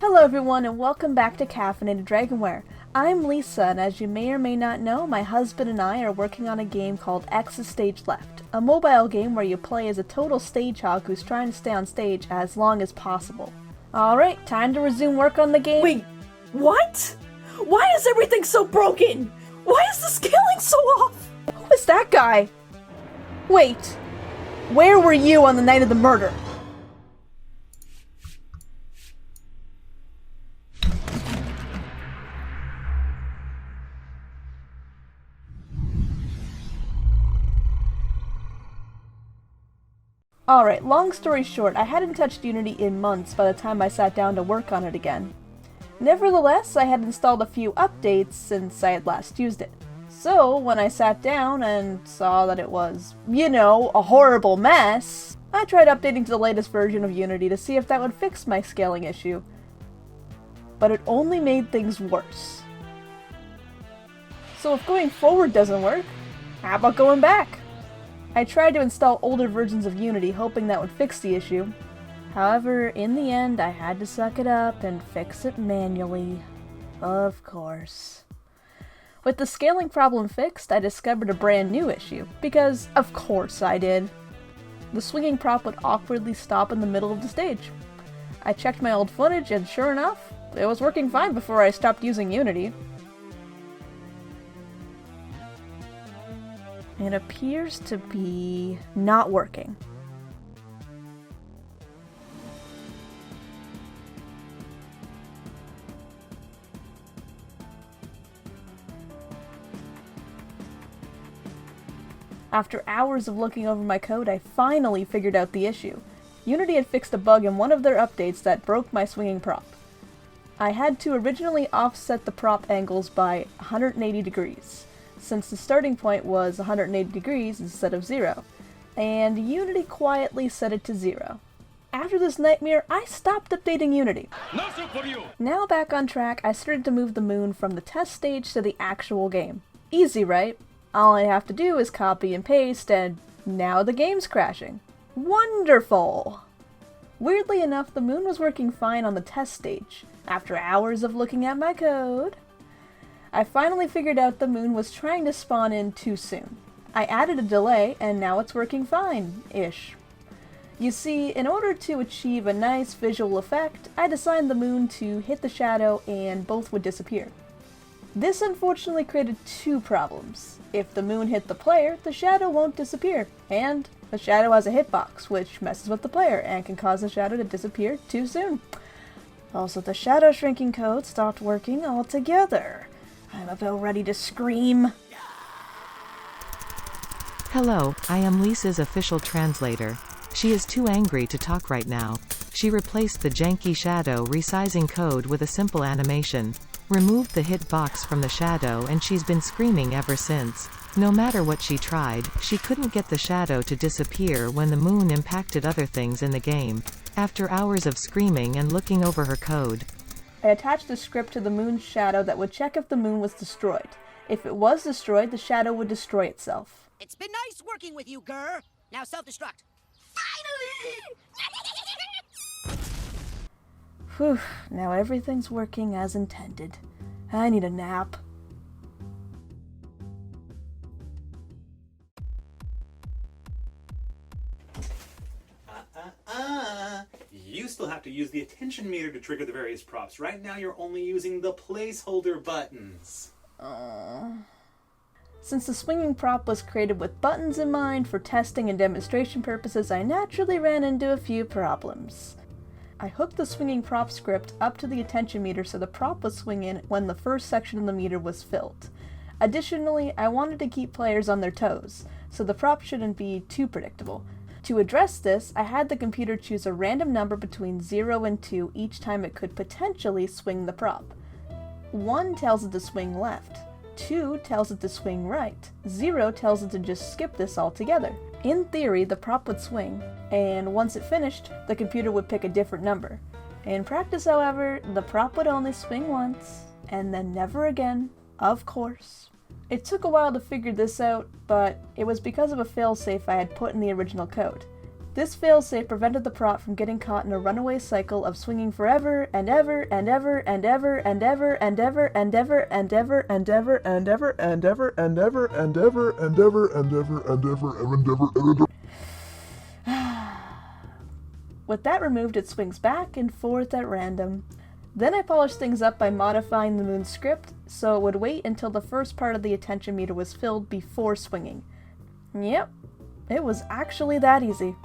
Hello everyone and welcome back to Caffeinated Dragonware. I'm Lisa, and as you may or may not know, my husband and I are working on a game called X's Stage Left, a mobile game where you play as a total stage hog who's trying to stay on stage as long as possible. Alright, time to resume work on the game. Wait, what? Why is everything so broken? Why is the scaling so off? Who is that guy? Wait, where were you on the night of the murder? Alright, long story short, I hadn't touched Unity in months by the time I sat down to work on it again. Nevertheless, I had installed a few updates since I had last used it. So, when I sat down and saw that it was, a horrible mess, I tried updating to the latest version of Unity to see if that would fix my scaling issue. But it only made things worse. So if going forward doesn't work, how about going back? I tried to install older versions of Unity, hoping that would fix the issue. However, in the end, I had to suck it up and fix it manually. Of course. With the scaling problem fixed, I discovered a brand new issue, because of course I did. The swinging prop would awkwardly stop in the middle of the stage. I checked my old footage, and sure enough, it was working fine before I stopped using Unity. It appears to be not working. After hours of looking over my code, I finally figured out the issue. Unity had fixed a bug in one of their updates that broke my swinging prop. I had to originally offset the prop angles by 180 degrees. Since the starting point was 180 degrees instead of 0, and Unity quietly set it to 0. After this nightmare, I stopped updating Unity. Now back on track, I started to move the moon from the test stage to the actual game. Easy, right? All I have to do is copy and paste, and now the game's crashing. Wonderful! Weirdly enough, the moon was working fine on the test stage. After hours of looking at my code, I finally figured out the moon was trying to spawn in too soon. I added a delay, and now it's working fine-ish. You see, in order to achieve a nice visual effect, I designed the moon to hit the shadow and both would disappear. This unfortunately created two problems. If the moon hit the player, the shadow won't disappear, and the shadow has a hitbox, which messes with the player and can cause the shadow to disappear too soon. Also, the shadow shrinking code stopped working altogether. I'm about ready to scream. Hello, I am Lisa's official translator. She is too angry to talk right now. She replaced the janky shadow resizing code with a simple animation. Removed the hitbox from the shadow, and she's been screaming ever since. No matter what she tried, she couldn't get the shadow to disappear when the moon impacted other things in the game. After hours of screaming and looking over her code, I attached a script to the moon's shadow that would check if the moon was destroyed. If it was destroyed, the shadow would destroy itself. It's been nice working with you, Gurr. Now self-destruct. Finally! Whew, now everything's working as intended. I need a nap. You still have to use the attention meter to trigger the various props. Right now you're only using the placeholder buttons. Since the swinging prop was created with buttons in mind for testing and demonstration purposes, I naturally ran into a few problems. I hooked the swinging prop script up to the attention meter so the prop would swing in when the first section of the meter was filled. Additionally, I wanted to keep players on their toes, so the prop shouldn't be too predictable. To address this, I had the computer choose a random number between 0 and 2 each time it could potentially swing the prop. 1 tells it to swing left, 2 tells it to swing right, 0 tells it to just skip this altogether. In theory, the prop would swing, and once it finished, the computer would pick a different number. In practice, however, the prop would only swing once, and then never again, of course. It took a while to figure this out, but it was because of a failsafe I had put in the original code. This failsafe prevented the prop from getting caught in a runaway cycle of swinging forever and ever and ever and ever and ever and ever and ever and ever and ever and ever and ever and ever and ever and ever and ever and ever and ever. With that removed, it swings back and forth at random. Then I polished things up by modifying the moon's script so it would wait until the first part of the attention meter was filled before swinging. Yep, it was actually that easy.